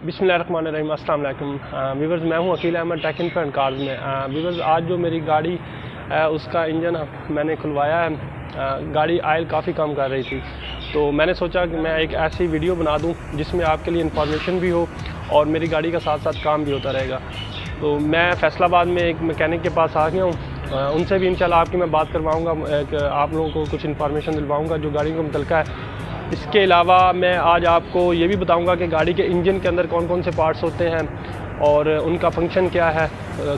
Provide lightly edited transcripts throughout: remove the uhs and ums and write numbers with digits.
बिस्मिल्लाहिर्रहमानिर्रहीम, अस्सलाम वालेकुम व्यूअर्स। मैं हूं Akeel Ahmad tech info and cars में। व्यूअर्स, आज जो मेरी गाड़ी उसका इंजन मैंने खुलवाया है। गाड़ी आयल काफ़ी कम कर रही थी, तो मैंने सोचा कि मैं एक ऐसी वीडियो बना दूं जिसमें आपके लिए इंफॉर्मेशन भी हो और मेरी गाड़ी का साथ साथ काम भी होता रहेगा। तो मैं फैसलाबाद में एक मैकेनिक के पास आ गया हूँ, उनसे भी इंशाल्लाह आपकी मैं बात करवाऊँगा, आप लोगों को कुछ इन्फॉर्मेशन दिलवाऊँगा जो गाड़ी को मुतल्लिक़ है। इसके अलावा मैं आज आपको ये भी बताऊंगा कि गाड़ी के इंजन के अंदर कौन कौन से पार्ट्स होते हैं और उनका फंक्शन क्या है।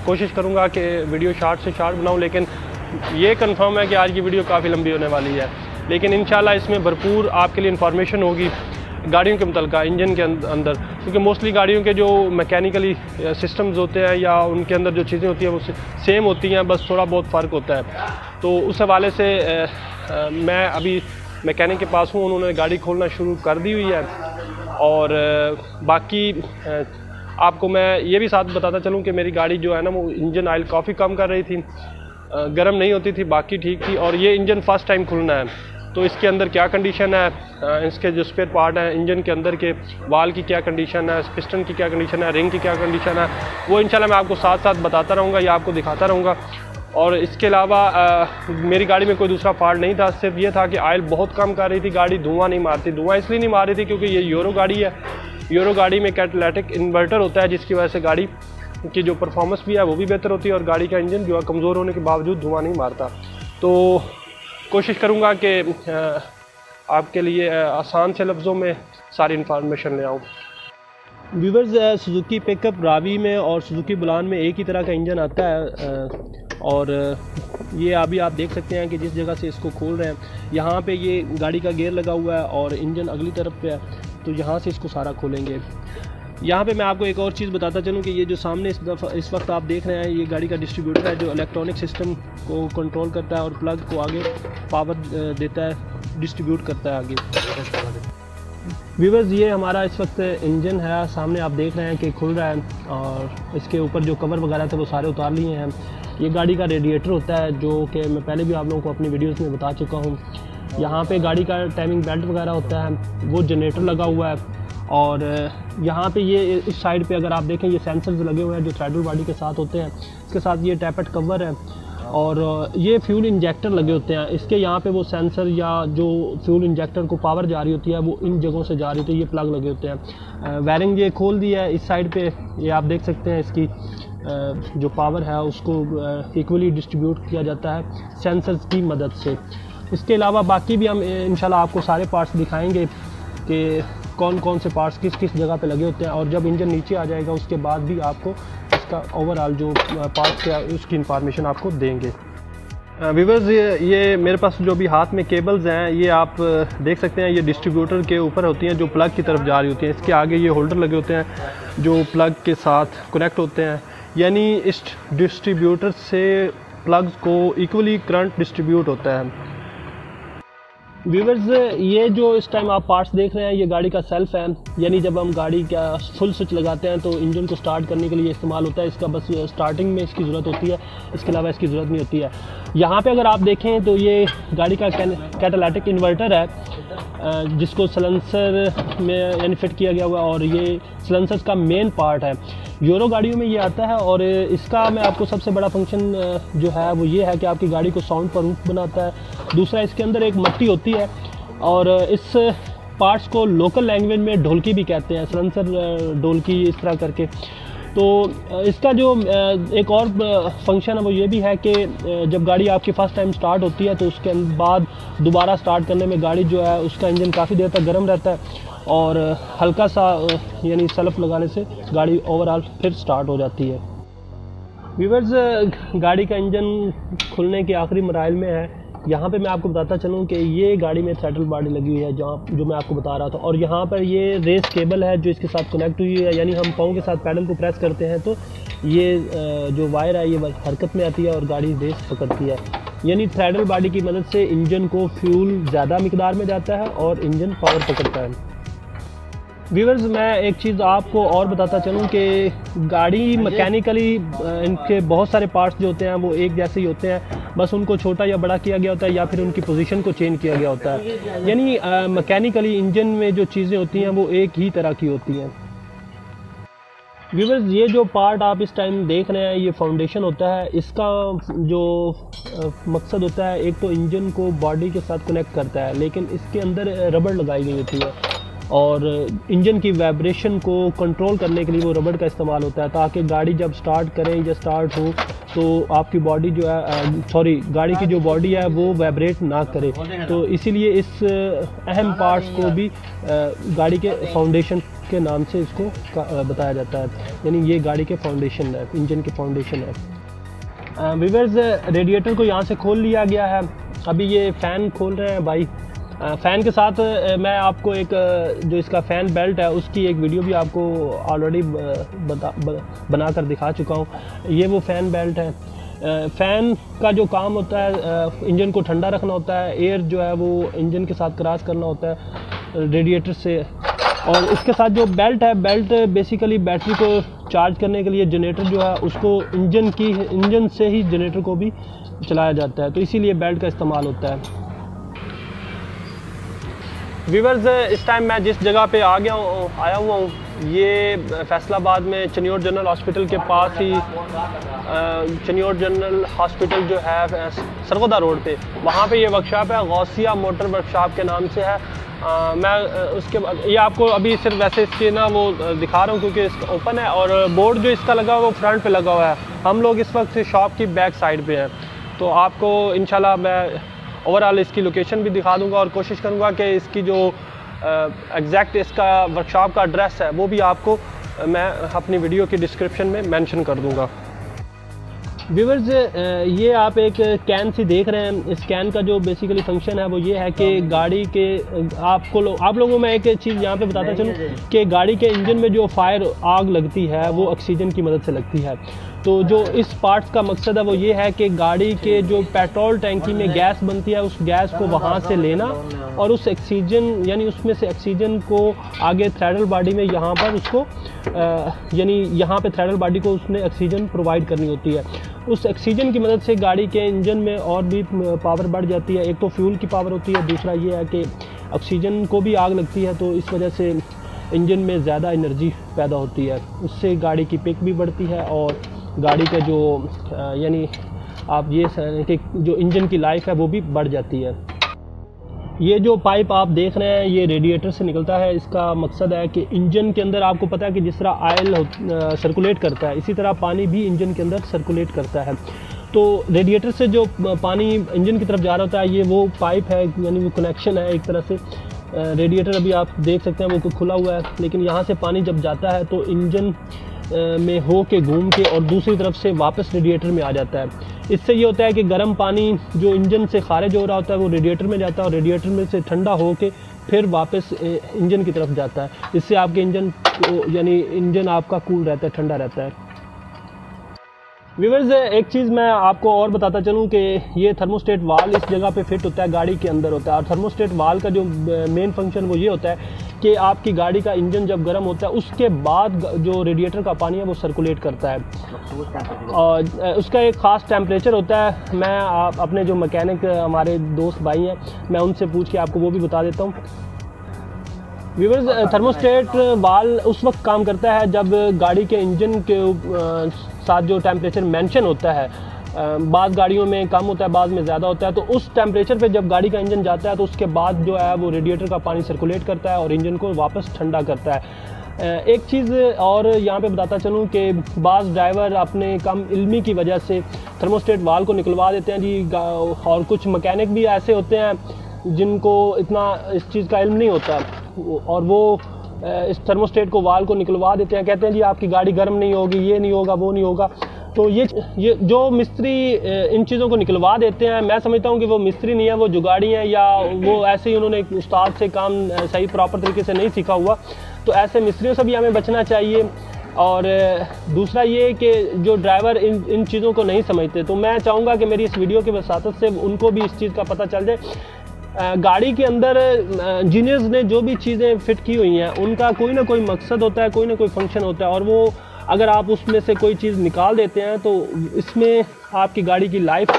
कोशिश करूंगा कि वीडियो शार्ट से शार्ट बनाऊं, लेकिन ये कंफर्म है कि आज की वीडियो काफ़ी लंबी होने वाली है, लेकिन इंशाल्लाह इसमें भरपूर आपके लिए इन्फॉर्मेशन होगी गाड़ियों के मुतल्लिक़ इंजन के अंदर, क्योंकि मोस्टली गाड़ियों के जो मैकेनिकली सिस्टम्स होते हैं या उनके अंदर जो चीज़ें होती हैं वो सेम होती हैं, बस थोड़ा बहुत फ़र्क होता है। तो उस हवाले से मैं अभी मैकेनिक के पास हूँ, उन्होंने गाड़ी खोलना शुरू कर दी हुई है। और बाकी आपको मैं ये भी साथ बताता चलूँ कि मेरी गाड़ी जो है ना वो इंजन ऑयल काफ़ी कम कर रही थी, गर्म नहीं होती थी, बाकी ठीक थी। और ये इंजन फर्स्ट टाइम खुलना है, तो इसके अंदर क्या कंडीशन है, इसके जो स्पेयर पार्ट हैं इंजन के अंदर के वाल की क्या कंडीशन है, पिस्टन की क्या कंडीशन है, रिंग की क्या कंडीशन है, वो इंशाल्लाह मैं आपको साथ साथ बताता रहूँगा या आपको दिखाता रहूँगा। और इसके अलावा मेरी गाड़ी में कोई दूसरा फॉल्ट नहीं था, सिर्फ ये था कि ऑयल बहुत कम कर रही थी गाड़ी, धुआं नहीं मारती। धुआं इसलिए नहीं मार रही थी क्योंकि ये यूरो गाड़ी है। यूरो गाड़ी में कैटालिटिक इन्वर्टर होता है, जिसकी वजह से गाड़ी की जो परफॉर्मेंस भी है वो भी बेहतर होती है और गाड़ी का इंजन जो है कमज़ोर होने के बावजूद धुआं नहीं मारता। तो कोशिश करूँगा कि आपके लिए आसान से लफ्ज़ों में सारी इन्फॉर्मेशन ले आऊँ। व्यूअर्स, सुजुकी पिकअप रावी में और सुजुकी बुलान में एक ही तरह का इंजन आता है। और ये अभी आप देख सकते हैं कि जिस जगह से इसको खोल रहे हैं, यहाँ पे ये गाड़ी का गियर लगा हुआ है और इंजन अगली तरफ पे है, तो यहाँ से इसको सारा खोलेंगे। यहाँ पे मैं आपको एक और चीज़ बताता चलूँ कि ये जो सामने इस वक्त आप देख रहे हैं, ये गाड़ी का डिस्ट्रीब्यूटर है जो इलेक्ट्रॉनिक सिस्टम को कंट्रोल करता है और प्लग को आगे पावर देता है, डिस्ट्रीब्यूट करता है आगे। व्यूअर्स, ये हमारा इस वक्त इंजन है, सामने आप देख रहे हैं कि खुल रहा है और इसके ऊपर जो कवर वगैरह थे वो सारे उतार लिए हैं। ये गाड़ी का रेडिएटर होता है जो कि मैं पहले भी आप लोगों को अपनी वीडियोस में बता चुका हूँ। यहाँ पे गाड़ी का टाइमिंग बेल्ट वगैरह होता है, वो जनरेटर लगा हुआ है। और यहाँ पे ये इस साइड पे अगर आप देखें ये सेंसर्स लगे हुए हैं जो थ्रेडल बॉडी के साथ होते हैं। इसके साथ ये टैपेट कवर है और ये फ्यूल इंजेक्टर लगे होते हैं। इसके यहाँ पे वो सेंसर या जो फ्यूल इंजेक्टर को पावर जा रही होती है वो इन जगहों से जा रही होती है, ये प्लग लगे होते हैं। वायरिंग ये खोल दी है इस साइड पे, ये आप देख सकते हैं। इसकी जो पावर है उसको इक्वली डिस्ट्रीब्यूट किया जाता है सेंसर्स की मदद से। इसके अलावा बाकी भी हम इंशाल्लाह आपको सारे पार्ट्स दिखाएंगे कि कौन कौन से पार्ट्स किस किस जगह पे लगे होते हैं, और जब इंजन नीचे आ जाएगा उसके बाद भी आपको इसका ओवरऑल जो पार्ट्स है उसकी इंफॉर्मेशन आपको देंगे। व्यूअर्स, ये मेरे पास जो भी हाथ में केबल्स हैं ये आप देख सकते हैं, ये डिस्ट्रीब्यूटर के ऊपर होती हैं जो प्लग की तरफ जा रही होती हैं। इसके आगे ये होल्डर लगे होते हैं जो प्लग के साथ कनेक्ट होते हैं, यानी इस डिस्ट्रीब्यूटर से प्लग्स को इक्वली करंट डिस्ट्रीब्यूट होता है। व्यूअर्स, ये जो इस टाइम आप पार्ट्स देख रहे हैं ये गाड़ी का सेल्फ है, यानी जब हम गाड़ी का फुल स्विच लगाते हैं तो इंजन को स्टार्ट करने के लिए इस्तेमाल होता है। इसका बस स्टार्टिंग में इसकी ज़रूरत होती है, इसके अलावा इसकी ज़रूरत नहीं होती है। यहाँ पे अगर आप देखें तो ये गाड़ी का कैटालिटिक इन्वर्टर है जिसको सलेंसर में यानी फिट किया गया हुआ है, और ये सलेंसर का मेन पार्ट है। यूरो गाड़ियों में ये आता है और इसका मैं आपको सबसे बड़ा फंक्शन जो है वो ये है कि आपकी गाड़ी को साउंड प्रूफ बनाता है। दूसरा, इसके अंदर एक मट्टी होती है और इस पार्ट्स को लोकल लैंग्वेज में ढोलकी भी कहते हैं, सलेंसर ढोलकी इस तरह करके। तो इसका जो एक और फंक्शन है वो ये भी है कि जब गाड़ी आपकी फ़र्स्ट टाइम स्टार्ट होती है तो उसके बाद दोबारा स्टार्ट करने में गाड़ी जो है उसका इंजन काफ़ी देर तक गर्म रहता है और हल्का सा यानी सेल्फ लगाने से गाड़ी ओवरऑल फिर स्टार्ट हो जाती है। व्यूअर्स, गाड़ी का इंजन खुलने के आखिरी मराइल में है। यहाँ पे मैं आपको बताता चलूँ कि ये गाड़ी में थ्रेडल बॉडी लगी हुई है जहाँ जो मैं आपको बता रहा था, और यहाँ पर ये रेस केबल है जो इसके साथ कनेक्ट हुई है, यानी हम पाँव के साथ पैडल को प्रेस करते हैं तो ये जो वायर है ये हरकत में आती है और गाड़ी रेस पकड़ती है। यानी थ्रेडल बॉडी की मदद से इंजन को फ्यूल ज़्यादा मिकदार में जाता है और इंजन पावर पकड़ता है। व्यूअर्स, मैं एक चीज़ आपको और बताता चलूँ कि गाड़ी मैकेनिकली इनके बहुत सारे पार्ट्स जो होते हैं वो एक जैसे ही होते हैं, बस उनको छोटा या बड़ा किया गया होता है या फिर उनकी पोजीशन को चेंज किया गया होता है। यानी मैकेनिकली इंजन में जो चीज़ें होती हैं वो एक ही तरह की होती हैं। व्यूअर्स, ये जो पार्ट आप इस टाइम देख रहे हैं ये फाउंडेशन होता है। इसका जो मकसद होता है, एक तो इंजन को बॉडी के साथ कनेक्ट करता है, लेकिन इसके अंदर रबड़ लगाई गई होती है और इंजन की वाइब्रेशन को कंट्रोल करने के लिए वो रबड़ का इस्तेमाल होता है, ताकि गाड़ी जब स्टार्ट करें या स्टार्ट हो तो आपकी बॉडी जो है गाड़ी की जो बॉडी है वो वाइब्रेट ना करे। तो इसीलिए इस अहम पार्ट्स को भी गाड़ी के फाउंडेशन के नाम से इसको बताया जाता है, यानी ये गाड़ी के फाउंडेशन है, इंजन के फाउंडेशन है। व्यूअर्स, रेडिएटर को यहाँ से खोल लिया गया है। अभी ये फ़ैन खोल रहे हैं भाई। फ़ैन के साथ मैं आपको एक जो इसका फ़ैन बेल्ट है उसकी एक वीडियो भी आपको ऑलरेडी बना कर दिखा चुका हूँ। ये वो फ़ैन बेल्ट है। फ़ैन का जो काम होता है, इंजन को ठंडा रखना होता है, एयर जो है वो इंजन के साथ क्रॉस करना होता है रेडिएटर से। और इसके साथ जो बेल्ट है, बेल्ट बेसिकली बैटरी को चार्ज करने के लिए जनरेटर जो है उसको इंजन से ही जनरेटर को भी चलाया जाता है, तो इसीलिए बेल्ट का इस्तेमाल होता है। व्यूअर्स, इस टाइम मैं जिस जगह पे आया हुआ हूँ ये फैसलाबाद में चनियोट जनरल हॉस्पिटल के पास ही, चनियोट जनरल हॉस्पिटल जो है सरगोदा रोड पे, वहाँ पे ये वर्कशॉप है, गौसिया मोटर वर्कशॉप के नाम से है। मैं उसके बाद ये आपको अभी सिर्फ वैसे इसके ना वो दिखा रहा हूँ क्योंकि इसका ओपन है और बोर्ड जो इसका लगा हुआ वो फ्रंट पे लगा हुआ है। हम लोग इस वक्त शॉप की बैक साइड पे हैं, तो आपको इंशाल्लाह मैं ओवरऑल इसकी लोकेशन भी दिखा दूंगा और कोशिश करूंगा कि इसकी जो एग्जैक्ट इसका वर्कशॉप का एड्रेस है वो भी आपको मैं अपनी वीडियो की डिस्क्रिप्शन में मेंशन कर दूंगा। व्यूअर्स, ये आप एक कैन सी देख रहे हैं। इस कैन का जो बेसिकली फंक्शन है वो ये है कि गाड़ी के आप लोगों में एक चीज़ यहाँ पे बताता चलूँ कि गाड़ी के इंजन में जो फायर आग लगती है वो ऑक्सीजन की मदद से लगती है। तो जो इस पार्ट्स का मकसद है वो ये है कि गाड़ी के जो पेट्रोल टैंकी में गैस बनती है उस गैस को वहाँ से लेना और उस ऑक्सीजन यानी उसमें से ऑक्सीजन को आगे थ्रेडल बॉडी में यहाँ पर उसको यानी यहाँ पे थ्रेडल बॉडी को उसने ऑक्सीजन प्रोवाइड करनी होती है। उस ऑक्सीजन की मदद से गाड़ी के इंजन में और भी पावर बढ़ जाती है। एक तो फ्यूल की पावर होती है, दूसरा ये है कि ऑक्सीजन को भी आग लगती है, तो इस वजह से इंजन में ज़्यादा एनर्जी पैदा होती है। उससे गाड़ी की पिक भी बढ़ती है और गाड़ी का जो यानी आप ये कि जो इंजन की लाइफ है वो भी बढ़ जाती है। ये जो पाइप आप देख रहे हैं ये रेडिएटर से निकलता है। इसका मकसद है कि इंजन के अंदर आपको पता है कि जिस तरह ऑयल सर्कुलेट करता है, इसी तरह पानी भी इंजन के अंदर सर्कुलेट करता है। तो रेडिएटर से जो पानी इंजन की तरफ जा रहा होता है ये वो पाइप है, यानी वो कनेक्शन है एक तरह से। रेडिएटर अभी आप देख सकते हैं वो खुला हुआ है, लेकिन यहाँ से पानी जब जाता है तो इंजन में हो के घूम के और दूसरी तरफ से वापस रेडिएटर में आ जाता है। इससे ये होता है कि गर्म पानी जो इंजन से खारिज हो रहा होता है वो रेडिएटर में जाता है और रेडिएटर में से ठंडा हो के फिर वापस इंजन की तरफ जाता है। इससे आपके इंजन यानी इंजन आपका कूल रहता है, ठंडा रहता है। व्यूअर्स, एक चीज़ मैं आपको और बताता चलूँ कि ये थर्मोस्टेट वाल इस जगह पे फिट होता है, गाड़ी के अंदर होता है। और थर्मोस्टेट वाल का जो मेन फंक्शन वो ये होता है कि आपकी गाड़ी का इंजन जब गर्म होता है उसके बाद जो रेडिएटर का पानी है वो सर्कुलेट करता है और उसका एक ख़ास टेम्परेचर होता है। मैं अपने जो मैकेनिक हमारे दोस्त भाई हैं मैं उनसे पूछ के आपको वो भी बता देता हूँ। व्यूअर्स, थर्मोस्टेट वाल उस वक्त काम करता है जब गाड़ी के इंजन के साथ जो टेम्परेचर मेंशन होता है, बाद गाड़ियों में कम होता है, बाद में ज़्यादा होता है, तो उस टेम्परेचर पे जब गाड़ी का इंजन जाता है तो उसके बाद जो है वो रेडिएटर का पानी सर्कुलेट करता है और इंजन को वापस ठंडा करता है। एक चीज़ और यहाँ पे बताता चलूँ कि बाज़ ड्राइवर अपने कम इल्मी की वजह से थर्मोस्टेट वाल को निकलवा देते हैं जी, और कुछ मैकेनिक भी ऐसे होते हैं जिनको इतना इस चीज़ का इल्म नहीं होता और वो इस थर्मोस्टेट को वाल को निकलवा देते हैं, कहते हैं जी आपकी गाड़ी गर्म नहीं होगी, ये नहीं होगा, वो नहीं होगा। तो ये जो मिस्त्री इन चीज़ों को निकलवा देते हैं, मैं समझता हूँ कि वो मिस्त्री नहीं है, वो जुगाड़ी हैं या वो ऐसे ही उन्होंने उस्ताद से काम सही प्रॉपर तरीके से नहीं सीखा हुआ। तो ऐसे मिस्त्रियों से भी हमें बचना चाहिए। और दूसरा ये कि जो ड्राइवर इन चीज़ों को नहीं समझते, तो मैं चाहूँगा कि मेरी इस वीडियो की वसातत से उनको भी इस चीज़ का पता चल जाए। गाड़ी के अंदर इंजीनियर्स ने जो भी चीज़ें फिट की हुई हैं उनका कोई ना कोई मकसद होता है, कोई ना कोई फंक्शन होता है, और वो अगर आप उसमें से कोई चीज़ निकाल देते हैं तो इसमें आपकी गाड़ी की लाइफ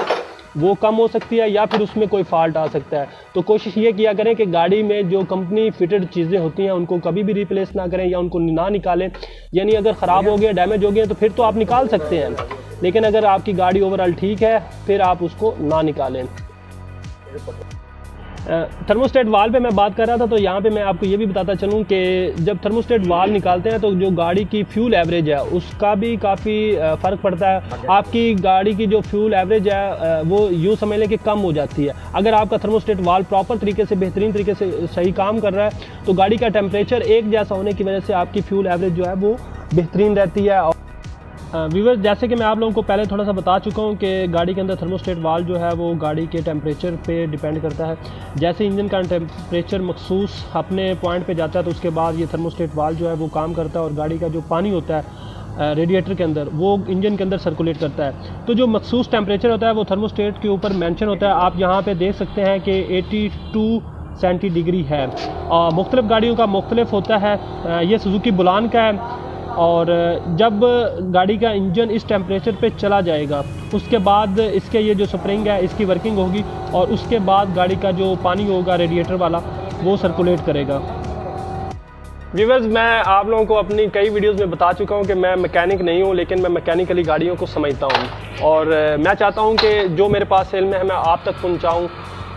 वो कम हो सकती है या फिर उसमें कोई फॉल्ट आ सकता है। तो कोशिश ये किया करें कि गाड़ी में जो कंपनी फिटेड चीज़ें होती हैं उनको कभी भी रिप्लेस ना करें या उनको ना निकालें। यानी अगर ख़राब हो गया, डैमेज हो गया तो फिर तो आप निकाल सकते हैं, लेकिन अगर आपकी गाड़ी ओवरऑल ठीक है फिर आप उसको ना निकालें। थर्मोस्टेट वाल्व पे मैं बात कर रहा था, तो यहाँ पे मैं आपको ये भी बताता चलूँ कि जब थर्मोस्टेट वाल्व निकालते हैं तो जो गाड़ी की फ्यूल एवरेज है उसका भी काफ़ी फ़र्क पड़ता है। आपकी गाड़ी की जो फ्यूल एवरेज है वो यूँ समझ लें कि कम हो जाती है। अगर आपका थर्मोस्टेट वाल्व प्रॉपर तरीके से, बेहतरीन तरीके से सही काम कर रहा है तो गाड़ी का टेम्परेचर एक जैसा होने की वजह से आपकी फ्यूल एवरेज जो है वो बेहतरीन रहती है। व्यूअर्स, जैसे कि मैं आप लोगों को पहले थोड़ा सा बता चुका हूँ कि गाड़ी के अंदर थर्मोस्टेट वाल्व जो है वो गाड़ी के टेम्परेचर पे डिपेंड करता है। जैसे इंजन का टेम्परेचर मखसूस अपने पॉइंट पे जाता है तो उसके बाद ये थर्मोस्टेट वाल्व जो है वो काम करता है और गाड़ी का जो पानी होता है रेडिएटर के अंदर वो इंजन के अंदर सर्कुलेट करता है। तो जो मखसूस टेम्परेचर होता है वो थर्मोस्टेट के ऊपर मेंशन होता है। आप यहाँ पे देख सकते हैं कि 82 सेंटीडिग्री है और मुख्तलिफ गाड़ियों का मुख्तलिफ होता है। ये सुजुकी बुलान का है और जब गाड़ी का इंजन इस टेम्परेचर पे चला जाएगा उसके बाद इसके ये जो स्प्रिंग है इसकी वर्किंग होगी और उसके बाद गाड़ी का जो पानी होगा रेडिएटर वाला वो सर्कुलेट करेगा। व्यूअर्स, मैं आप लोगों को अपनी कई वीडियोस में बता चुका हूं कि मैं मैकेनिक नहीं हूं, लेकिन मैं मैकेनिकली गाड़ियों को समझता हूं और मैं चाहता हूं कि जो मेरे पास इल्म है मैं आप तक पहुंचाऊं।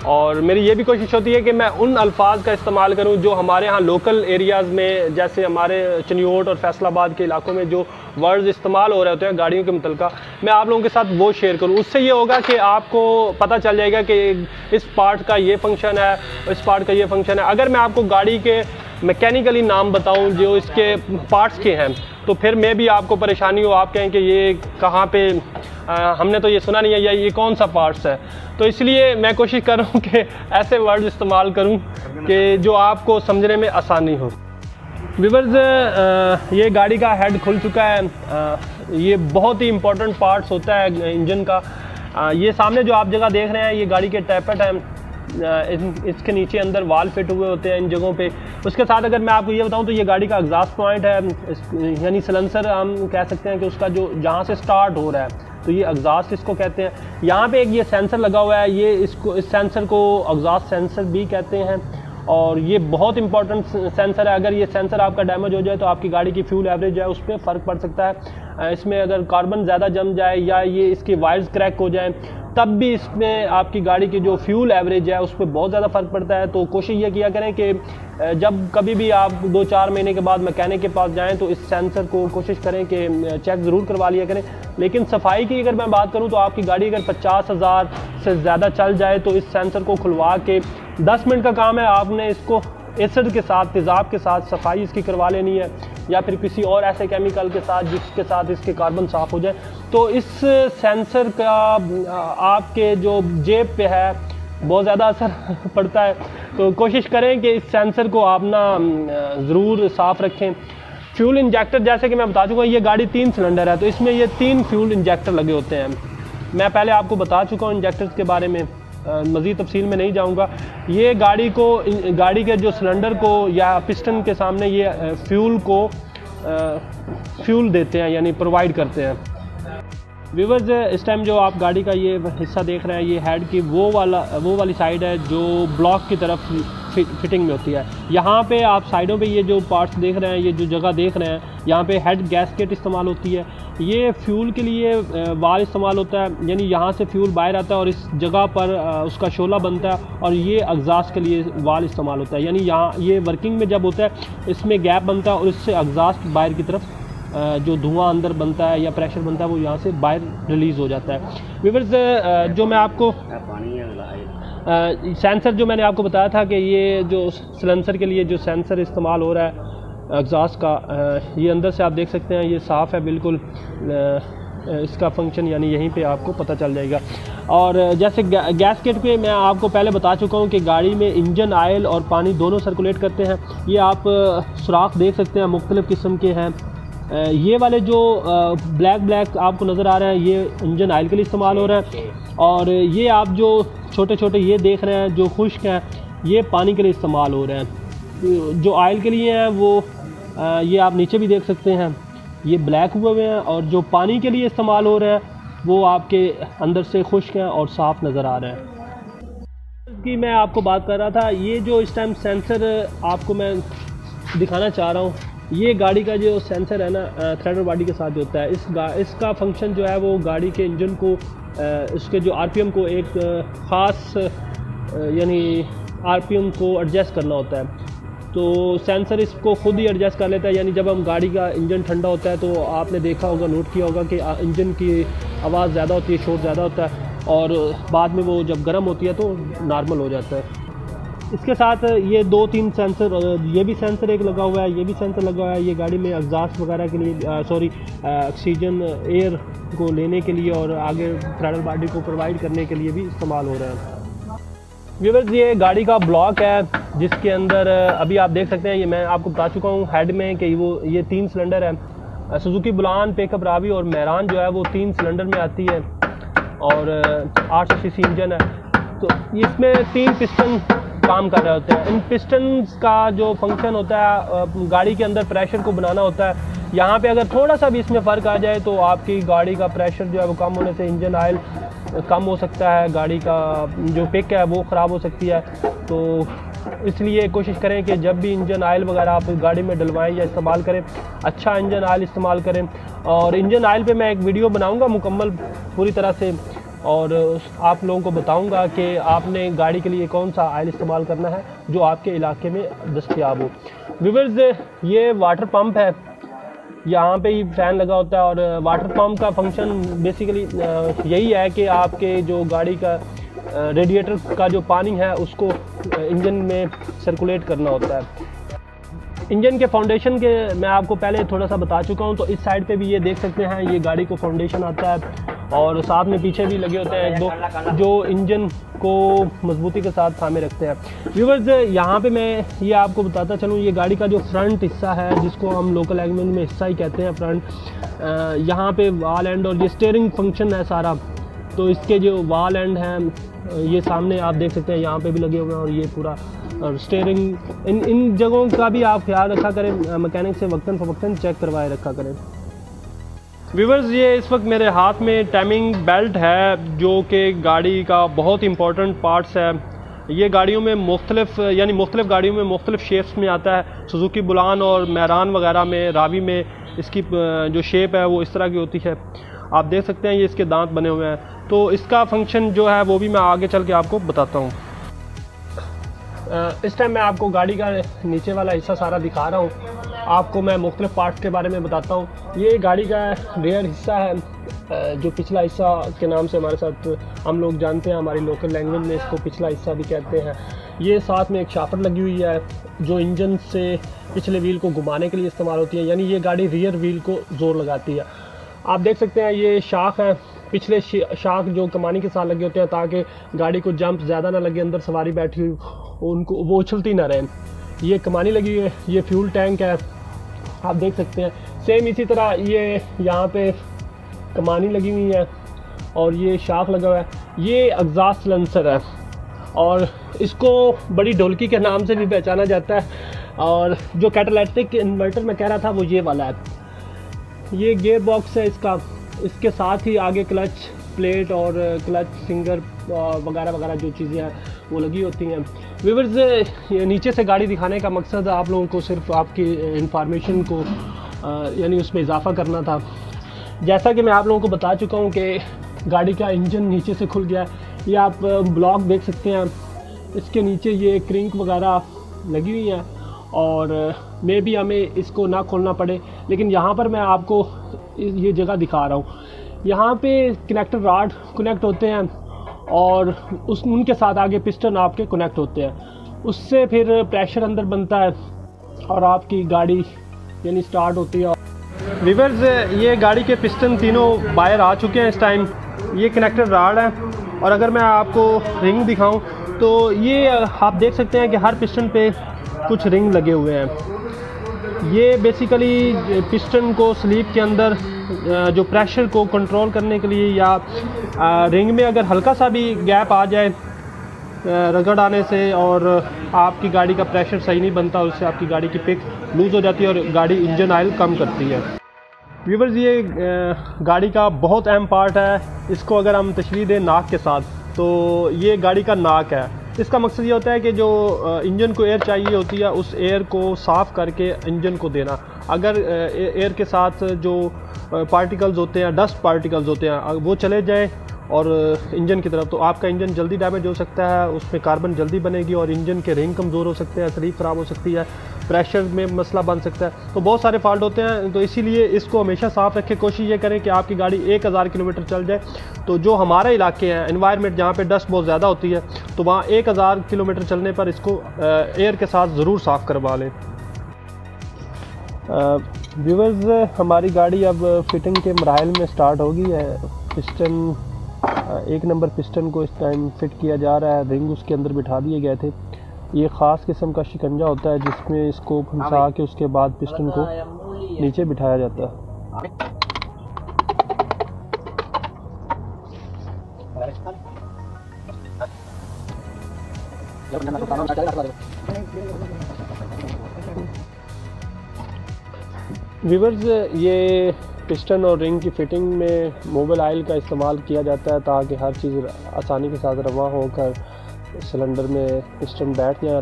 और मेरी ये भी कोशिश होती है कि मैं उन अल्फाज का इस्तेमाल करूं जो हमारे यहाँ लोकल एरियाज़ में, जैसे हमारे चनियोट और फैसलाबाद के इलाकों में जो वर्ड्स इस्तेमाल हो रहे होते हैं गाड़ियों के मुतल्लिक़, मैं आप लोगों के साथ वो शेयर करूं। उससे ये होगा कि आपको पता चल जाएगा कि इस पार्ट का ये फंक्शन है, इस पार्ट का ये फंक्शन है। अगर मैं आपको गाड़ी के मैकेनिकली नाम बताऊं जो इसके पार्ट्स के हैं तो फिर मैं भी आपको परेशानी हो, आप कहें कि ये कहाँ पे हमने तो ये सुना नहीं है या ये कौन सा पार्ट्स है। तो इसलिए मैं कोशिश कर रहा हूँ कि ऐसे वर्ड इस्तेमाल करूँ कि जो आपको समझने में आसानी हो। व्यूअर्स, ये गाड़ी का हेड खुल चुका है। ये बहुत ही इम्पोर्टेंट पार्ट्स होता है इंजन का। ये सामने जो आप जगह देख रहे हैं ये गाड़ी के टैपेट हैं। इसके नीचे अंदर वाल फिट हुए होते हैं इन जगहों पे। उसके साथ अगर मैं आपको ये बताऊं तो ये गाड़ी का एग्जॉस्ट पॉइंट है, यानी सिलेंसर हम कह सकते हैं कि उसका जो जहाँ से स्टार्ट हो रहा है तो ये एग्जॉस्ट इसको कहते हैं। यहाँ पे एक ये सेंसर लगा हुआ है, ये इस सेंसर को एग्जॉस्ट सेंसर भी कहते हैं और ये बहुत इंपॉर्टेंट सेंसर है। अगर ये सेंसर आपका डैमेज हो जाए तो आपकी गाड़ी की फ्यूल एवरेज जो है उस पर फ़र्क पड़ सकता है। इसमें अगर कार्बन ज़्यादा जम जाए या ये इसकी वायर्स क्रैक हो जाएं तब भी इसमें आपकी गाड़ी की जो फ्यूल एवरेज है उस पर बहुत ज़्यादा फ़र्क पड़ता है। तो कोशिश ये किया करें कि जब कभी भी आप 2-4 महीने के बाद मैकेनिक के पास जाएं तो इस सेंसर को कोशिश करें कि चेक ज़रूर करवा लिया करें। लेकिन सफाई की अगर मैं बात करूं तो आपकी गाड़ी अगर 50,000 से ज़्यादा चल जाए तो इस सेंसर को खुलवा के 10 मिनट का काम है, आपने इसको एसिड के साथ, तेज़ाब के साथ सफाई इसकी करवा लेनी है या फिर किसी और ऐसे केमिकल के साथ जिसके साथ इसके कार्बन साफ़ हो जाए। तो इस सेंसर का आपके जो जेब पे है बहुत ज़्यादा असर पड़ता है। तो कोशिश करें कि इस सेंसर को आप ना ज़रूर साफ़ रखें। फ्यूल इंजेक्टर, जैसे कि मैं बता चुका हूँ ये गाड़ी 3 सिलेंडर है तो इसमें ये 3 फ्यूल इंजेक्टर लगे होते हैं। मैं पहले आपको बता चुका हूँ इंजेक्टर्स के बारे में, मज़ीद तफसील में नहीं जाऊँगा। ये गाड़ी के जो सिलेंडर को या पिस्टन के सामने ये फ्यूल देते हैं, यानी प्रोवाइड करते हैं। व्यूअर्स, इस टाइम जो आप गाड़ी का ये हिस्सा देख रहे हैं ये हेड की वो वाली साइड है जो ब्लॉक की तरफ फिटिंग में होती है। यहाँ पे आप साइडों पे ये जो पार्ट्स देख रहे हैं, ये जो जगह देख रहे हैं, यहाँ पे हेड गैसकेट इस्तेमाल होती है। ये फ्यूल के लिए वाल इस्तेमाल होता है, यानी यहाँ से फ्यूल बाहर आता है और इस जगह पर उसका शोला बनता है और ये एग्जॉस्ट के लिए वाल इस्तेमाल होता है। यानी यहाँ ये वर्किंग में जब होता है इसमें गैप बनता है और इससे एग्जॉस्ट बाहर की तरफ जो धुआं अंदर बनता है या प्रेशर बनता है वो यहाँ से बाहर रिलीज़ हो जाता है। व्यूअर्स, जो मैं आपको सेंसर जो मैंने आपको बताया था कि ये जो सिलेंसर के लिए जो सेंसर इस्तेमाल हो रहा है एग्जॉस्ट का, ये अंदर से आप देख सकते हैं ये साफ़ है बिल्कुल। इसका फंक्शन यानी यहीं पे आपको पता चल जाएगा। और जैसे गैसकेट पे मैं आपको पहले बता चुका हूँ कि गाड़ी में इंजन ऑयल और पानी दोनों सर्कुलेट करते हैं। ये आप सुराख देख सकते हैं, मुख्तलिफ़ किस्म के हैं। ये वाले जो ब्लैक आपको नज़र आ रहे हैं ये इंजन ऑयल के लिए इस्तेमाल हो रहा है और ये आप जो छोटे छोटे ये देख रहे हैं जो खुश्क हैं ये पानी के लिए इस्तेमाल हो रहे हैं। जो ऑयल के लिए हैं वो ये आप नीचे भी देख सकते हैं, ये ब्लैक हुए हैं और जो पानी के लिए इस्तेमाल हो रहे हैं वो आपके अंदर से खुश्क हैं और साफ़ नज़र आ रहे हैं। कि मैं आपको बात कर रहा था, ये जो इस टाइम सेंसर आपको मैं दिखाना चाह रहा हूँ, ये गाड़ी का जो सेंसर है ना थ्रॉटल बॉडी के साथ होता है, इसका फंक्शन जो है वो गाड़ी के इंजन को इसके जो आरपीएम को एक ख़ास यानी आरपीएम को एडजस्ट करना होता है। तो सेंसर इसको खुद ही एडजस्ट कर लेता है, यानी जब हम गाड़ी का इंजन ठंडा होता है तो आपने देखा होगा, नोट किया होगा कि इंजन की आवाज़ ज़्यादा होती है, शोर ज़्यादा होता है, और बाद में वो जब गर्म होती है तो नॉर्मल हो जाता है। इसके साथ ये 2-3 सेंसर, ये भी सेंसर एक लगा हुआ है, ये भी सेंसर लगा हुआ है, ये गाड़ी में एग्जॉस्ट वगैरह के लिए ऑक्सीजन एयर को लेने के लिए और आगे थ्रॉटल बॉडी को प्रोवाइड करने के लिए भी इस्तेमाल हो रहा है। व्यूअर्स, ये गाड़ी का ब्लॉक है जिसके अंदर अभी आप देख सकते हैं, ये मैं आपको बता चुका हूँ हेड में कि ये 3 सिलेंडर है। सुजुकी बुलान, पिकअप रावी और मेहरान जो है वो 3 सिलेंडर में आती है और 800 सीसी इंजन है। तो इसमें 3 पिस्टन काम कर रहे होते हैं। इन पिस्टन्स का जो फंक्शन होता है गाड़ी के अंदर प्रेशर को बनाना होता है। यहाँ पे अगर थोड़ा सा भी इसमें फ़र्क आ जाए तो आपकी गाड़ी का प्रेशर जो है वो कम होने से इंजन ऑयल कम हो सकता है, गाड़ी का जो पिक है वो ख़राब हो सकती है। तो इसलिए कोशिश करें कि जब भी इंजन ऑयल वगैरह आप गाड़ी में डलवाएं या इस्तेमाल करें, अच्छा इंजन ऑयल इस्तेमाल करें। और इंजन ऑयल पे मैं एक वीडियो बनाऊंगा मुकम्मल पूरी तरह से, और आप लोगों को बताऊंगा कि आपने गाड़ी के लिए कौन सा ऑयल इस्तेमाल करना है जो आपके इलाके में दस्तयाब हो। व्यूअर्स, ये वाटर पंप है, यहाँ पे ही फ़ैन लगा होता है, और वाटर पंप का फंक्शन बेसिकली यही है कि आपके जो गाड़ी का रेडिएटर का जो पानी है उसको इंजन में सर्कुलेट करना होता है। इंजन के फाउंडेशन के मैं आपको पहले थोड़ा सा बता चुका हूँ, तो इस साइड पे भी ये देख सकते हैं, ये गाड़ी को फाउंडेशन आता है और साथ में पीछे भी लगे होते हैं 1-2 जो इंजन को मजबूती के साथ थामे रखते हैं। व्यूअर्स, यहाँ पे मैं ये आपको बताता चलूँ, ये गाड़ी का जो फ्रंट हिस्सा है जिसको हम लोकल लैंग्वेज में हिस्सा ही कहते हैं फ्रंट, यहाँ पे वाल एंड और ये स्टीयरिंग फंक्शन है सारा। तो इसके जो वाल एंड हैं ये सामने आप देख सकते हैं, यहाँ पे भी लगे हुए हैं, और ये पूरा और स्टीयरिंग इन जगहों का भी आप ख्याल रखा करें, मैकेनिक से वक्तन फ़वक्तन चेक करवाए रखा करें। व्यूअर्स, ये इस वक्त मेरे हाथ में टाइमिंग बेल्ट है जो कि गाड़ी का बहुत इंपॉर्टेंट पार्ट्स है। ये गाड़ियों में मुख्तलिफ गाड़ियों में मुख्तलिफ शेप्स में आता है। सुजुकी बुलान और मेहरान वगैरह में, रावी में इसकी जो शेप है वो इस तरह की होती है। आप देख सकते हैं ये इसके दांत बने हुए हैं। तो इसका फंक्शन जो है वो भी मैं आगे चल के आपको बताता हूँ। इस टाइम मैं आपको गाड़ी का नीचे वाला हिस्सा सारा दिखा रहा हूँ। आपको मैं मुख्तलिफ पार्ट्स के बारे में बताता हूँ। ये गाड़ी का रेयर हिस्सा है, जो पिछला हिस्सा के नाम से हमारे साथ हम लोग जानते हैं, हमारी लोकल लैंग्वेज में इसको पिछला हिस्सा भी कहते हैं। ये साथ में एक शाफर लगी हुई है जो इंजन से पिछले व्हील को घुमाने के लिए इस्तेमाल होती है, यानी ये गाड़ी रियर व्हील को ज़ोर लगाती है। आप देख सकते हैं ये शाख है, पिछले शाख जो कमानी के साथ लगे होते हैं ताकि गाड़ी को जंप ज़्यादा ना लगे, अंदर सवारी बैठी हुई उनको वो उछलती ना रहे। ये कमानी लगी हुई है। ये फ्यूल टैंक है, आप देख सकते हैं। सेम इसी तरह ये यहाँ पे कमानी लगी हुई है और ये शाख लगा हुआ है। ये एग्जॉस्ट सिलेंसर है और इसको बड़ी ढोलकी के नाम से भी पहचाना जाता है। और जो कैटालिटिक इन्वर्टर मैं कह रहा था वो ये वाला है। ये गियर बॉक्स है इसका, इसके साथ ही आगे क्लच प्लेट और क्लच फिंगर वगैरह वगैरह जो चीज़ें हैं वो लगी होती हैं। व्यूअर्स, ये नीचे से गाड़ी दिखाने का मकसद आप लोगों को सिर्फ आपकी इंफॉर्मेशन को यानी उसमें इजाफा करना था। जैसा कि मैं आप लोगों को बता चुका हूँ कि गाड़ी का इंजन नीचे से खुल गया है। ये आप ब्लॉक देख सकते हैं, इसके नीचे ये क्रिंक वगैरह लगी हुई हैं और मे भी हमें इसको ना खोलना पड़े, लेकिन यहाँ पर मैं आपको ये जगह दिखा रहा हूँ। यहाँ पे कनेक्टर रॉड कनेक्ट होते हैं और उनके साथ आगे पिस्टन आपके कनेक्ट होते हैं, उससे फिर प्रेशर अंदर बनता है और आपकी गाड़ी यानी स्टार्ट होती है। व्यूअर्स, ये गाड़ी के पिस्टन तीनों बाहर आ चुके हैं इस टाइम। ये कनेक्टर रॉड है और अगर मैं आपको रिंग दिखाऊं तो ये आप देख सकते हैं कि हर पिस्टन पे कुछ रिंग लगे हुए हैं। ये बेसिकली पिस्टन को स्लीप के अंदर जो प्रेशर को कंट्रोल करने के लिए, या रिंग में अगर हल्का सा भी गैप आ जाए रगड़ आने से और आपकी गाड़ी का प्रेशर सही नहीं बनता, उससे आपकी गाड़ी की पिक लूज़ हो जाती है और गाड़ी इंजन ऑयल कम करती है। व्यूवर्स ये गाड़ी का बहुत अहम पार्ट है। इसको अगर हम तशरीह दें नाक के साथ, तो ये गाड़ी का नाक है। इसका मकसद ये होता है कि जो इंजन को एयर चाहिए होती है, उस एयर को साफ़ करके इंजन को देना। अगर एयर के साथ जो पार्टिकल्स होते हैं, डस्ट पार्टिकल्स होते हैं, वो चले जाए और इंजन की तरफ, तो आपका इंजन जल्दी डैमेज हो सकता है, उसमें कार्बन जल्दी बनेगी और इंजन के रिंग कमज़ोर हो सकते हैं, स्लीप ख़राब हो सकती है, प्रेशर में मसला बन सकता है। तो बहुत सारे फॉल्ट होते हैं। तो इसीलिए इसको हमेशा साफ़ रखें। कोशिश ये करें कि आपकी गाड़ी 1000 किलोमीटर चल जाए। तो जो हमारे इलाके हैं, एनवायरनमेंट जहाँ पे डस्ट बहुत ज़्यादा होती है, तो वहाँ 1000 किलोमीटर चलने पर इसको एयर के साथ ज़रूर साफ़ करवा लें। व्यूवर्स, हमारी गाड़ी अब फिटिंग के मराहल में स्टार्ट हो गई है। पिस्टन 1 नंबर पिस्टन को इस टाइम फिट किया जा रहा है। रिंग उसके अंदर बिठा दिए गए थे। ये ख़ास किस्म का शिकंजा होता है जिसमें इसको फंसा के उसके बाद पिस्टन को नीचे बिठाया जाता है। व्यूवर्स, ये पिस्टन और रिंग की फ़िटिंग में मोबिल ऑयल का इस्तेमाल किया जाता है ताकि हर चीज़ आसानी के साथ रवां होकर सिलेंडर में पिस्टन बैठ जाए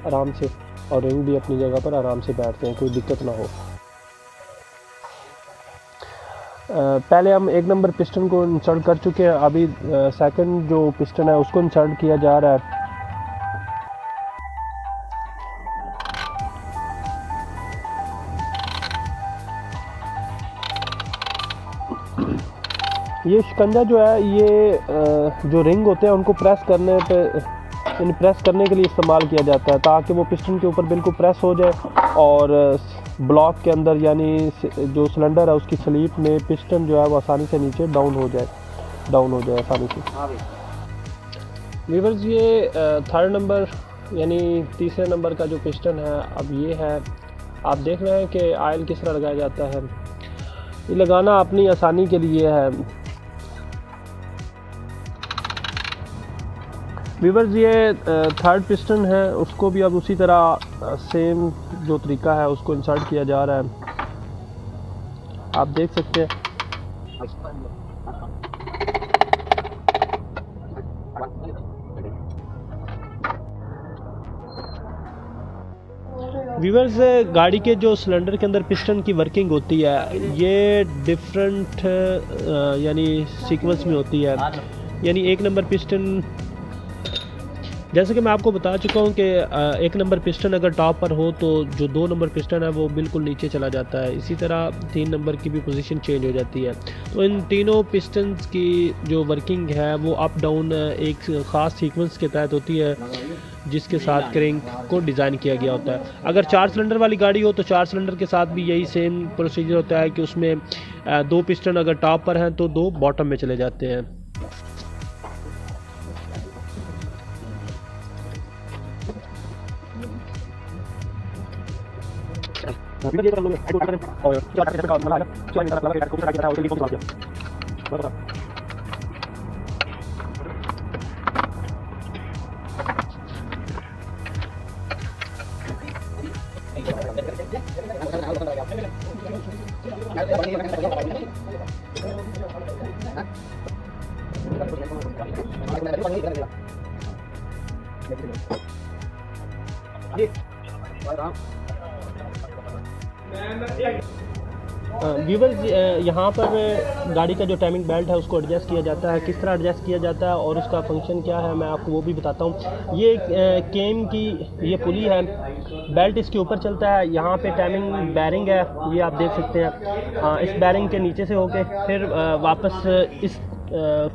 आराम से, और रिंग भी अपनी जगह पर आराम से बैठते हैं, कोई दिक्कत ना हो। पहले हम 1 नंबर पिस्टन को इंसर्ट कर चुके हैं। अभी सेकंड जो पिस्टन है उसको इंसर्ट किया जा रहा है। ये शिकंजा जो है, ये जो रिंग होते हैं उनको प्रेस करने पे, यानी प्रेस करने के लिए इस्तेमाल किया जाता है ताकि वो पिस्टन के ऊपर बिल्कुल प्रेस हो जाए और ब्लॉक के अंदर, यानी जो सिलेंडर है उसकी स्लीप में पिस्टन जो है वो आसानी से नीचे डाउन हो जाए आसानी से। व्यूअर्स, ये 3rd नंबर यानी तीसरे नंबर का जो पिस्टन है, अब ये है। आप देख रहे हैं कि ऑयल किस तरह लगाया जाता है। ये लगाना अपनी आसानी के लिए है। व्यूअर्स, ये 3rd पिस्टन है, उसको भी अब उसी तरह सेम जो तरीका है उसको इंसर्ट किया जा रहा है। आप देख सकते हैं। व्यूअर्स, गाड़ी के जो सिलेंडर के अंदर पिस्टन की वर्किंग होती है, ये डिफरेंट यानी सीक्वेंस में होती है। यानी 1 नंबर पिस्टन, जैसे कि मैं आपको बता चुका हूँ कि 1 नंबर पिस्टन अगर टॉप पर हो तो जो 2 नंबर पिस्टन है वो बिल्कुल नीचे चला जाता है। इसी तरह 3 नंबर की भी पोजीशन चेंज हो जाती है। तो इन तीनों पिस्टन्स की जो वर्किंग है वो अप डाउन एक ख़ास सीक्वेंस के तहत होती है जिसके साथ क्रेंक को डिज़ाइन किया गया होता है। अगर 4 सिलेंडर वाली गाड़ी हो तो 4 सिलेंडर के साथ भी यही सेम प्रोसीजर होता है कि उसमें 2 पिस्टन अगर टॉप पर हैं तो 2 बॉटम में चले जाते हैं। व्यूअर्स, यहाँ पर गाड़ी का जो टाइमिंग बेल्ट है उसको एडजस्ट किया जाता है। किस तरह एडजस्ट किया जाता है और उसका फंक्शन क्या है मैं आपको वो भी बताता हूँ। ये केम की ये पुली है, बेल्ट इसके ऊपर चलता है। यहाँ पे टाइमिंग बैरिंग है, ये आप देख सकते हैं। इस बैरिंग के नीचे से होके फिर वापस इस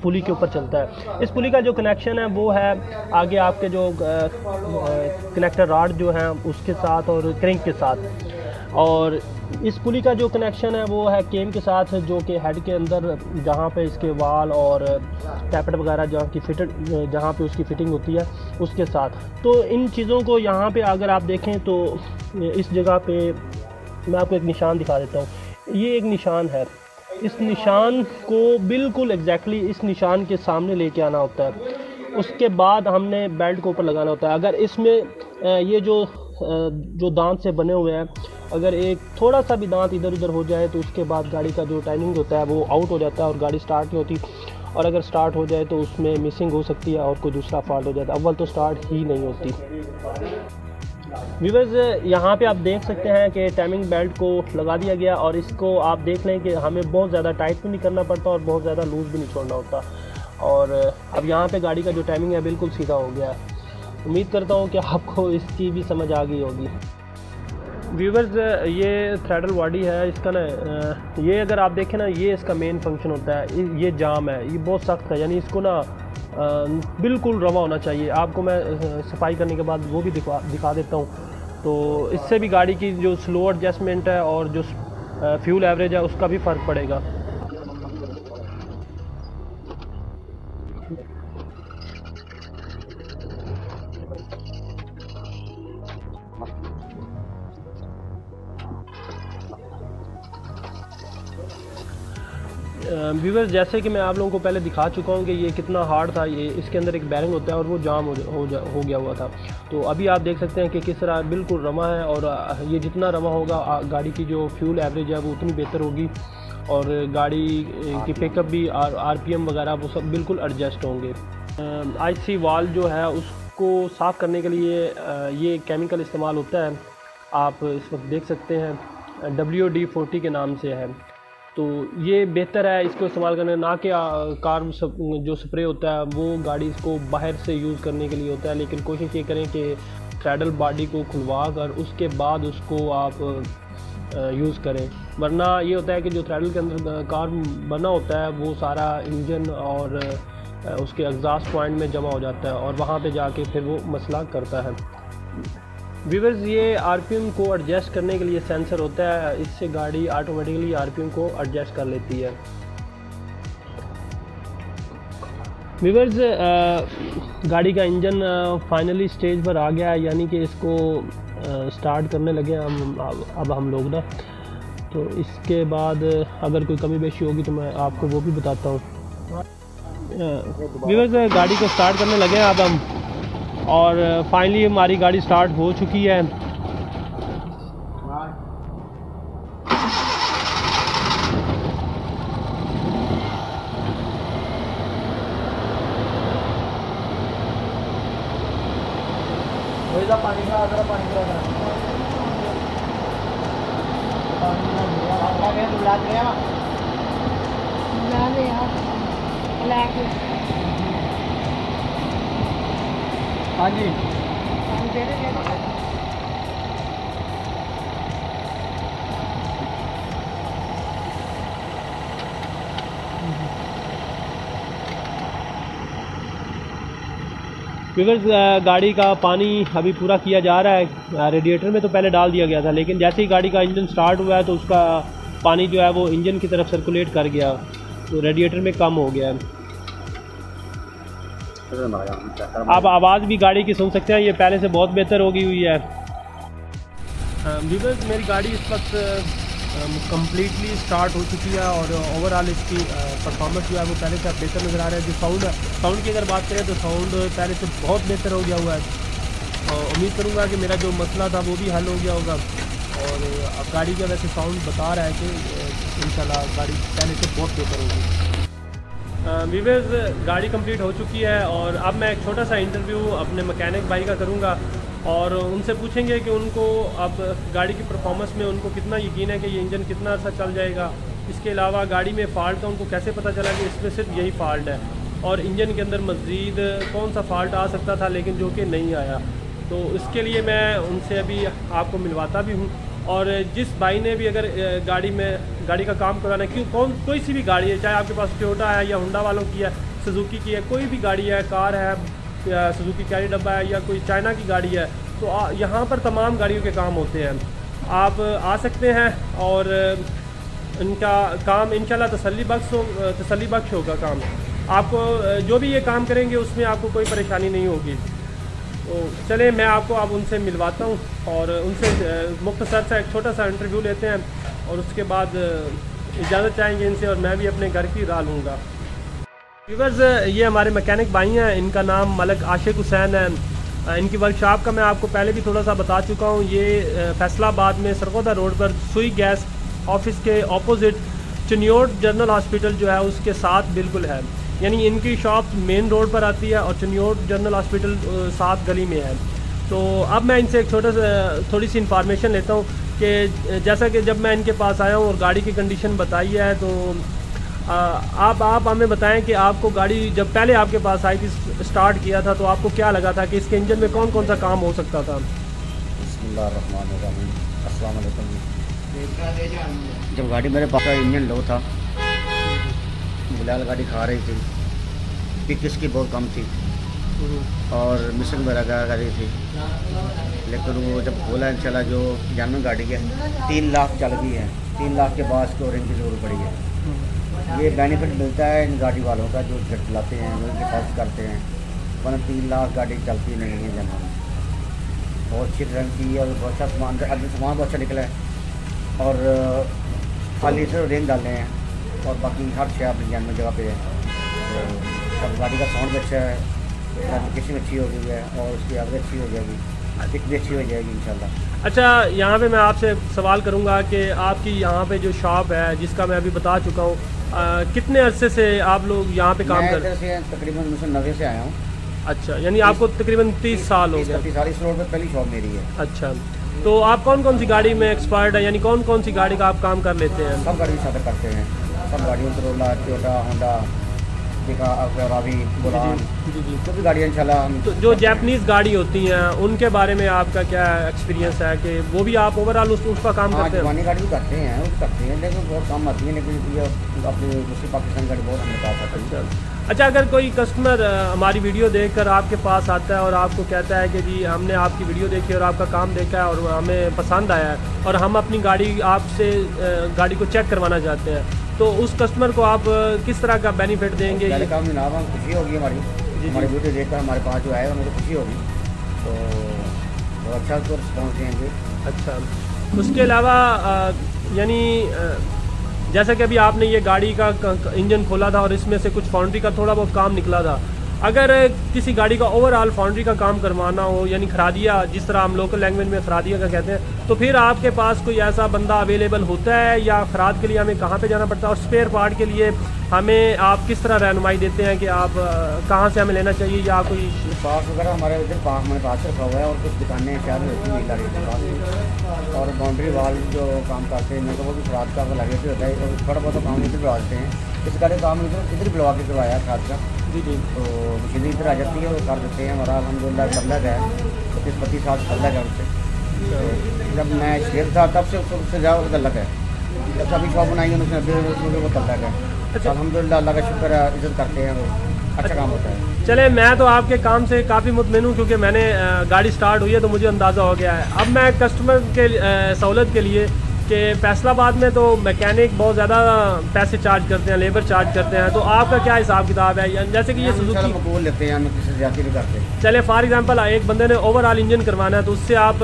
पुली के ऊपर चलता है। इस पुली का जो कनेक्शन है वो है आगे आपके जो कनेक्टर रॉड जो हैं उसके साथ और क्रेंक के साथ, और इस पुली का जो कनेक्शन है वो है केम के साथ, जो कि हेड के अंदर जहाँ पे इसके वाल और टैपेट वगैरह जहाँ पे उसकी फ़िटिंग होती है उसके साथ। तो इन चीज़ों को यहाँ पे अगर आप देखें तो इस जगह पे मैं आपको एक निशान दिखा देता हूँ। ये एक निशान है, इस निशान को बिल्कुल एग्जैक्टली इस निशान के सामने लेके आना होता है। उसके बाद हमने बेल्ट को ऊपर लगाना होता है। अगर इसमें ये जो जो दांत से बने हुए हैं, अगर एक थोड़ा सा भी दांत इधर उधर हो जाए तो उसके बाद गाड़ी का जो टाइमिंग होता है वो आउट हो जाता है और गाड़ी स्टार्ट नहीं होती, और अगर स्टार्ट हो जाए तो उसमें मिसिंग हो सकती है और कोई दूसरा फॉल्ट हो जाता है, अव्वल तो स्टार्ट ही नहीं होती। व्यूअर्स, यहाँ पे आप देख सकते हैं कि टाइमिंग बेल्ट को लगा दिया गया, और इसको आप देख लें कि हमें बहुत ज़्यादा टाइट भी नहीं करना पड़ता और बहुत ज़्यादा लूज़ भी नहीं छोड़ना होता। और अब यहाँ पे गाड़ी का जो टाइमिंग है बिल्कुल सीधा हो गया है। उम्मीद करता हूँ कि आपको इसकी भी समझ आ गई होगी। व्यूअर्स, ये थ्रेडल बॉडी है इसका ना, ये अगर आप देखें ना, ये इसका मेन फंक्शन होता है। ये जाम है, ये बहुत सख्त है, यानी इसको ना बिल्कुल रवा होना चाहिए। आपको मैं सफाई करने के बाद वो भी दिखा देता हूँ। तो इससे भी गाड़ी की जो स्लो एडजस्टमेंट है और जो फ्यूल एवरेज है उसका भी फ़र्क पड़ेगा। व्यूअर्स, जैसे कि मैं आप लोगों को पहले दिखा चुका हूँ कि ये कितना हार्ड था, ये इसके अंदर एक बैरिंग होता है और वो जाम हो गया हुआ था। तो अभी आप देख सकते हैं कि किस तरह बिल्कुल रमा है, और ये जितना रमा होगा गाड़ी की जो फ्यूल एवरेज है वो उतनी बेहतर होगी, और गाड़ी की पिकअप भी RPM वगैरह वो सब बिल्कुल एडजस्ट होंगे। IC वाल जो है उसको साफ़ करने के लिए ये केमिकल इस्तेमाल होता है। आप इस वक्त देख सकते हैं WD-40 के नाम से है। तो ये बेहतर है इसको इस्तेमाल करने, ना कि कार जो स्प्रे होता है वो गाड़ी को बाहर से यूज़ करने के लिए होता है। लेकिन कोशिश ये करें कि थ्रेडल बॉडी को खुलवा कर उसके बाद उसको आप यूज़ करें, वरना ये होता है कि जो थ्रेडल के अंदर कार बना होता है वो सारा इंजन और उसके एग्जॉस्ट पॉइंट में जमा हो जाता है और वहाँ पे जाके फिर वो मसला करता है। व्यूअर्स, ये RPM को एडजस्ट करने के लिए सेंसर होता है, इससे गाड़ी ऑटोमेटिकली RPM को एडजस्ट कर लेती है। व्यूअर्स, गाड़ी का इंजन फाइनली स्टेज पर आ गया है, यानी कि इसको स्टार्ट करने लगे अब हम लोग ना। तो इसके बाद अगर कोई कमी बेशी होगी तो मैं आपको वो भी बताता हूँ। व्यूअर्स, गाड़ी को स्टार्ट करने लगे हैं अब हम, और फाइनली हमारी गाड़ी स्टार्ट हो चुकी है। हाँ जी, व्यूअर्स, गाड़ी का पानी अभी पूरा किया जा रहा है। रेडिएटर में तो पहले डाल दिया गया था, लेकिन जैसे ही गाड़ी का इंजन स्टार्ट हुआ है तो उसका पानी जो है वो इंजन की तरफ सर्कुलेट कर गया, तो रेडिएटर में कम हो गया है। आप आवाज़ भी गाड़ी की सुन सकते हैं, ये पहले से बहुत बेहतर हो गई हुई है। व्यूअर्स, मेरी गाड़ी इस वक्त कम्प्लीटली स्टार्ट हो चुकी है और ओवरऑल इसकी परफॉर्मेंस जो है वो पहले से बेहतर नज़र आ रहा है। जो साउंड की अगर बात करें तो साउंड पहले से बहुत बेहतर हो गया हुआ है, और उम्मीद करूँगा कि मेरा जो मसला था वो भी हल हो गया होगा। और अब गाड़ी का वैसे साउंड बता रहा है कि इंशाल्लाह गाड़ी पहले से बहुत बेहतर होगी। व्यूअर्स, गाड़ी कंप्लीट हो चुकी है और अब मैं एक छोटा सा इंटरव्यू अपने मैकेनिक भाई का करूँगा और उनसे पूछेंगे कि उनको अब गाड़ी की परफॉर्मेंस में उनको कितना यकीन है कि ये इंजन कितना अच्छा चल जाएगा। इसके अलावा गाड़ी में फ़ाल्ट का उनको कैसे पता चला कि इसमें सिर्फ यही फ़ाल्ट है, और इंजन के अंदर मज़ीद कौन सा फ़ाल्ट आ सकता था लेकिन जो कि नहीं आया। तो इसके लिए मैं उनसे अभी आपको मिलवाता भी हूँ। और जिस भाई ने भी अगर गाड़ी का काम करवाना है, कोई सी भी गाड़ी है, चाहे आपके पास टोयोटा है या होंडा वालों की है, सुजुकी की है, कोई भी गाड़ी है, कार है या सुजुकी कैरी डब्बा है या कोई चाइना की गाड़ी है, तो यहाँ पर तमाम गाड़ियों के काम होते हैं। आप आ सकते हैं और इनका काम इंशाल्लाह तसल्ली बख्श होगा काम। आपको जो भी ये काम करेंगे उसमें आपको कोई परेशानी नहीं होगी। तो चलें, मैं आपको अब उनसे मिलवाता हूँ और उनसे मुख्तसर सा एक छोटा सा इंटरव्यू लेते हैं और उसके बाद इजाज़त चाहेंगे इनसे और मैं भी अपने घर की राह लूँगा। व्यूअर्स, ये हमारे मैकेनिक भाई हैं, इनका नाम मलिक आशिक हुसैन है। इनकी वर्कशॉप का मैं आपको पहले भी थोड़ा सा बता चुका हूँ। ये फैसलाबाद में सरगोदा रोड पर सुई गैस ऑफिस के ऑपोजिट चनियोट जनरल हॉस्पिटल जो है उसके साथ बिल्कुल है, यानी इनकी शॉप मेन रोड पर आती है और चनियोट जनरल हॉस्पिटल साथ गली में है। तो अब मैं इनसे एक थोड़ी सी इंफॉर्मेशन लेता हूँ कि जैसा कि जब मैं इनके पास आया हूँ और गाड़ी की कंडीशन बताई है, तो आप हमें बताएं कि आपको गाड़ी जब पहले आपके पास आई थी, स्टार्ट किया था, तो आपको क्या लगा था कि इसके इंजन में कौन कौन सा काम हो सकता था? बिस्मिल्लाहिर्रहमानिर्रहीम, अस्सलाम वालेकुम। जब गाड़ी मेरे पास इंजन लो था, बिलाल गाड़ी खा रही थी, पिक इसकी बहुत कम थी और मिशन वगैरह कर रही थी, लेकिन वो जब खोला इंशाल्लाह जो जानवर गाड़ी है 3 लाख चल गई है। 3 लाख के बाद इसको ओरेंज की ज़रूरत पड़ी है। ये बेनिफिट मिलता है इन गाड़ी वालों का जो चलाते हैं, उनके खर्च करते हैं, वरना 3 लाख गाड़ी चलती नहीं है जमा में। बहुत अच्छी रंग की और बहुत अच्छा सामान, अंदर सामान बहुत अच्छा निकला है और खाली से रेंज डाले हैं और बाकी हर शे अपनी जानवर जगह पे है। तो अब गाड़ी का साउंड भी अच्छा है, एप्लीकेशन अच्छी हो गई है और उसकी आगे अच्छी हो जाएगी, पिक भी अच्छी हो जाएगी इंशाल्लाह। अच्छा, यहाँ पे मैं आपसे सवाल करूँगा कि आपकी यहाँ पे जो शॉप है जिसका मैं अभी बता चुका हूँ, कितने अरसे से आप लोग यहाँ पे काम कर रहे हैं? तकरीबन 1990 से आया हूँ। अच्छा, यानी आपको तकरीबन 30 साल हो गए? 30 साल इस रोड पर पहली शॉप मेरी है। अच्छा, तो आप कौन कौन सी गाड़ी में एक्सपर्ट है, यानी कौन कौन सी गाड़ी का आप काम कर लेते हैं? सब गाड़ी साथ करते हैं, सब गाड़ियों करोला, टोयोटा, होंडा, रावी, बुलान, जो भी गाड़ियाँ इंशाल्लाह हम। तो जो जापानीज़ गाड़ी होती हैं उनके बारे में आपका क्या एक्सपीरियंस है कि वो भी आप ओवरऑल उसका काम करते हैं? जापानी गाड़ी भी करते हैं, वो करते हैं, लेकिन बहुत कम आती है, लेकिन ये अपनी दूसरी पाकिस्तान गाड़ी बहुत हमें पास आती है। अच्छा, अगर कोई कस्टमर हमारी वीडियो देखकर आपके पास आता है और आपको कहता है कि जी हमने आपकी वीडियो देखी और आपका काम देखा है और हमें पसंद आया है और हम अपनी गाड़ी आपसे गाड़ी को चेक करवाना चाहते हैं, तो उस कस्टमर को आप किस तरह का बेनिफिट देंगे? पहले काम जनाब, हम खुशी होगी हमारी वीडियो देखकर हमारे पास जो आएगा मुझे खुशी होगी, तो बहुत अच्छा उसको रिस्पॉन्स देंगे। अच्छा, उसके अलावा यानी जैसा कि अभी आपने ये गाड़ी का इंजन खोला था और इसमें से कुछ फाउंड्री का थोड़ा बहुत काम निकला था, अगर किसी गाड़ी का ओवरऑल फाउंड्री का काम करवाना हो, यानी खरादिया, जिस तरह हम लोकल लैंग्वेज में खरादिया का कहते हैं, तो फिर आपके पास कोई ऐसा बंदा अवेलेबल होता है या खराद के लिए हमें कहाँ पे जाना पड़ता है? और स्पेयर पार्ट के लिए हमें आप किस तरह रहनुमाई देते हैं कि आप कहाँ से हमें लेना चाहिए या कोई पास वगैरह हमारे इधर हमारे पास रखा हुआ है और कुछ दुकानें शायद होती है पास, और बाउंड्री वाल जो काम करते हैं तो वो भी खराद का लगे होता है, और थोड़ा बहुत काम इधर करवाते हैं। इस गाड़ी काम इधर बुलवा के करवाया खराद का। जी, तो मशीनरी इधर आ जाती है, वो कर देते हैं। हमारा अलहमदुलिल्लाह तल्लक है, 25 साल तल्लक है उससे। जब मैं शेर था तब से उससे ज़्यादा तल्लक है, जब अभी शॉप बनाई है उसमें वो तल्लक है। अच्छा, अल्हम्दुलिल्लाह, अल्लाह का शुक्र है, इज्जत करते हैं, वो अच्छा काम होता है। चले, मैं तो आपके काम से काफ़ी मुतमिन हूँ क्योंकि मैंने गाड़ी स्टार्ट हुई है तो मुझे अंदाज़ा हो गया है। अब मैं कस्टमर के सहूलत के लिए कि फैसलाबाद में तो मैकेनिक बहुत ज़्यादा पैसे चार्ज करते हैं, लेबर चार्ज करते हैं, तो आपका क्या हिसाब किताब है? जैसे कि ये सुजुकी मकबूल लेते हैं, हम किसी ज़्यादती नहीं करते। चले, फॉर एग्जांपल एक बंदे ने ओवरऑल इंजन करवाना है तो उससे आप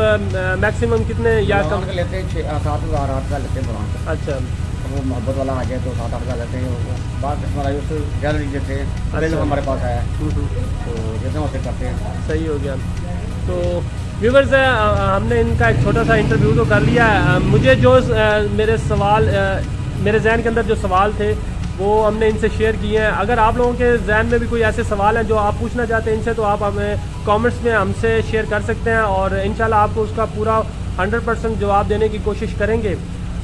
मैक्सिमम कितने या कम लेते हैं? 7 हज़ार 8 हज़ार लेते हैं। अच्छा, वो मोहब्बत वाला आ जाए तो 7-8 हज़ार लेते हैं। बात कस्टमर आई उससे ज़्यादा नहीं देते हैं। अच्छा, हमारे पास आया तो जितना होते करते हैं। सही हो गया। तो व्यूअर्स, हमने इनका एक छोटा सा इंटरव्यू तो कर लिया है। मुझे जो मेरे जहन के अंदर जो सवाल थे वो हमने इनसे शेयर किए हैं। अगर आप लोगों के जहन में भी कोई ऐसे सवाल हैं जो आप पूछना चाहते हैं इनसे, तो आप हमें कमेंट्स में हमसे शेयर कर सकते हैं और इंशाल्लाह आपको उसका पूरा 100% जवाब देने की कोशिश करेंगे।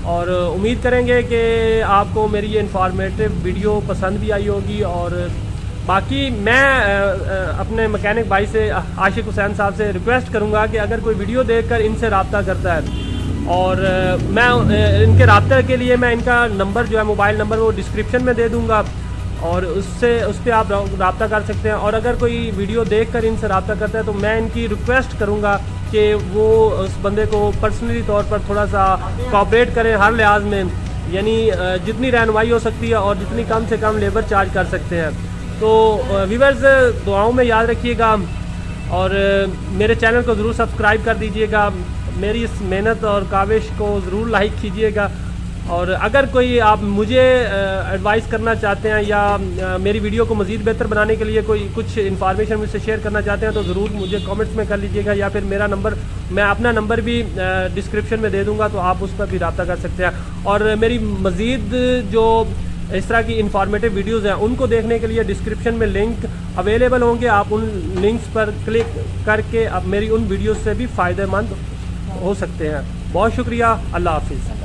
और उम्मीद करेंगे कि आपको मेरी ये इन्फॉर्मेटिव वीडियो पसंद भी आई होगी। और बाकी मैं अपने मैकेनिक भाई से, आशिक हुसैन साहब से रिक्वेस्ट करूंगा कि अगर कोई वीडियो देखकर इनसे रब्ता करता है, और मैं इनके रब्ते के लिए मैं इनका नंबर जो है, मोबाइल नंबर, वो डिस्क्रिप्शन में दे दूंगा और उस पर आप रब्ता कर सकते हैं। और अगर कोई वीडियो देखकर इनसे रब्ता करता है तो मैं इनकी रिक्वेस्ट करूंगा कि वो उस बंदे को पर्सनली तौर पर थोड़ा सा कोऑपरेट करें हर लिहाज में, यानी जितनी रहनुमाई हो सकती है और जितनी कम से कम लेबर चार्ज कर सकते हैं। तो व्यूअर्स, दुआओं में याद रखिएगा और मेरे चैनल को ज़रूर सब्सक्राइब कर दीजिएगा। मेरी इस मेहनत और काविश को ज़रूर लाइक कीजिएगा और अगर कोई आप मुझे एडवाइस करना चाहते हैं या मेरी वीडियो को मज़ीद बेहतर बनाने के लिए कोई कुछ इन्फॉर्मेशन मुझसे शेयर करना चाहते हैं तो ज़रूर मुझे कमेंट्स में कर लीजिएगा, या फिर मेरा नंबर, मैं अपना नंबर भी डिस्क्रिप्शन में दे दूँगा, तो आप उस पर भी रब्ता कर सकते हैं। और मेरी मज़ीद जो इस तरह की इंफॉर्मेटिव वीडियोज़ हैं उनको देखने के लिए डिस्क्रिप्शन में लिंक अवेलेबल होंगे, आप उन लिंक्स पर क्लिक करके आप मेरी उन वीडियोज़ से भी फ़ायदेमंद हो सकते हैं। बहुत शुक्रिया, अल्लाह हाफिज़।